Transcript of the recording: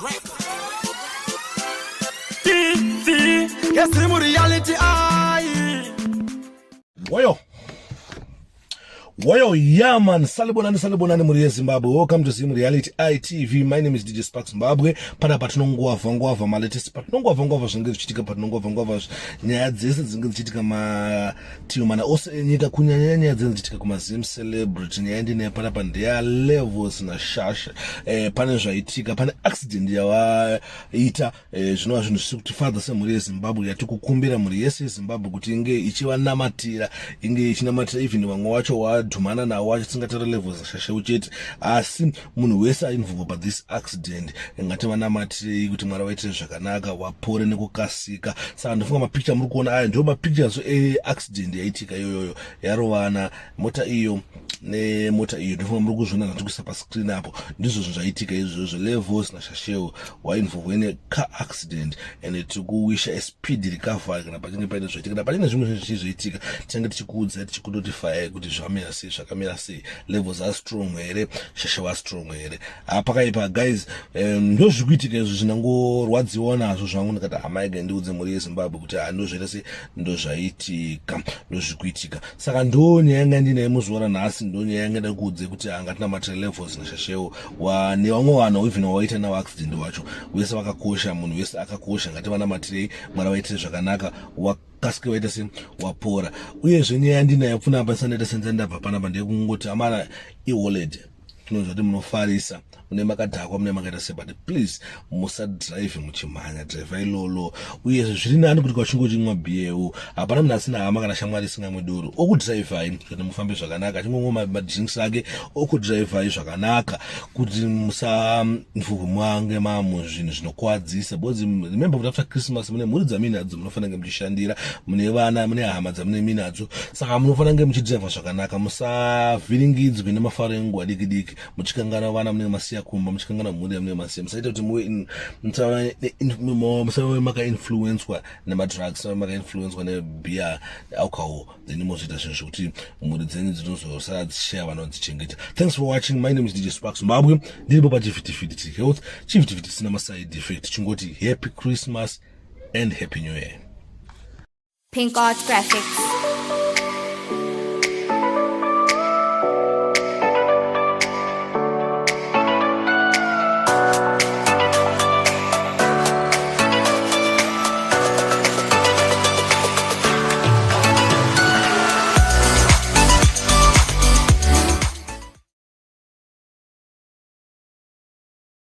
Records. Yes, reality. Woyo, yeah man, salibonani muri Zimbabwe. Welcome to Sim Reality ITV. My name is DJ Spark Zimbabwe. Pada patinongova maletesi patinongova zvinenge zvichitika patinongova nyaya dzese dzinenge dzichitika matimu mana ose enyika kunyanya nyaya dzinenge dzichitika kumazim celebrity nyaya ndine pada pandeya levels na shasha pane zvaitika pane accident yawaita zvinova zvinhu zviri kutifadza semhuri yeZimbabwe yatikukumbira mhuri yese yeZimbabwe kuti inge ichivanamatira inge ichinamatira even vamwe wacho dhumana nawo wachisingatara levels zashasha ucheti asi munhu wese ainvumbo pa this accident ngati vanamatirei kuti mwari vaitire zvakanaka vapore nekukasika saka ndofunga mapicture muri kuona aya ndio mapictures accident yaitika iyoyo yarovana mota iyo nemota iyo ndofunga muri kuzviona zvatikuisa pa screen apo ndizvo zvaitika izvozvo levels nashashewo wainvumbo ine car accident and tikuwisha a speed recovery kana pachinge paine zvaitika kana pachine zvimwe zvichizoitika tinenge tichikuudza tichikunotify kuti zvamira sei zvakamira sei levels are strong here shasha was strong here pakaipa guys ndo zvikuitika izvo zvinangorwadziwa nazvo zvangu ndikati amaiga ndiudze mhuri yeZimbabwe kuti ndozvaita sei ndozvaitika ndozvikuitika saka ndo nyaya yanga ndinaye muzuva ranhasi ndo nyaya yanga ndada kuudze kuti ngatina levels nashashewo nevamwe vanhu even waita nawo accident wacho wese vakakosha munhu wese akakosha ngativanamatire mwari vaitire zvakanaka kasike waita se wapora uyezve nyaya yandinayo pfuna apa sanaita senzandabva panapa ndekungoti amana e-wallet tinonzwa kuti munofarisa mune makadhakwa mune makaita se but please musadrive muchimhanya drive ilolo uyezve zviri nani kuti kwachingochinwa bhiyewo hapana munhu asina hama kana shamwari isingamwe doro okudrivhai kuti mufambe zvakanaka achingomwa madrinks ake okudrivhai zvakanaka kuti musamvurwe mwange mamo zvinhu zvinokuwadzisa because remember kuti after Christmas mune mhuri dzaminadzo munofanira kunge muchishandira mune vana mune hama dzamune minadzo saka munofanira kunge muchidrivha zvakanaka musavhiringidzwe nemafaro enguva diki muchikangana vana munenge masiya kumba muchikangana mhuri yamunenge masiya musaita kuti musave makainfluencwa nemadrugs musave makainfluencwa nebia alcohol then mozviita zvinhu zvokuti mhuri dzenyu dzinozosara dzichishaya vana vadzichengeta. Thanks for watching. My name is DJ Spark Zimbabwe. Ndiripo pachivhitivhiti health chivhitivhiti sina maside effect chingoti happy Christmas and happy new year. Pink Art Graphics.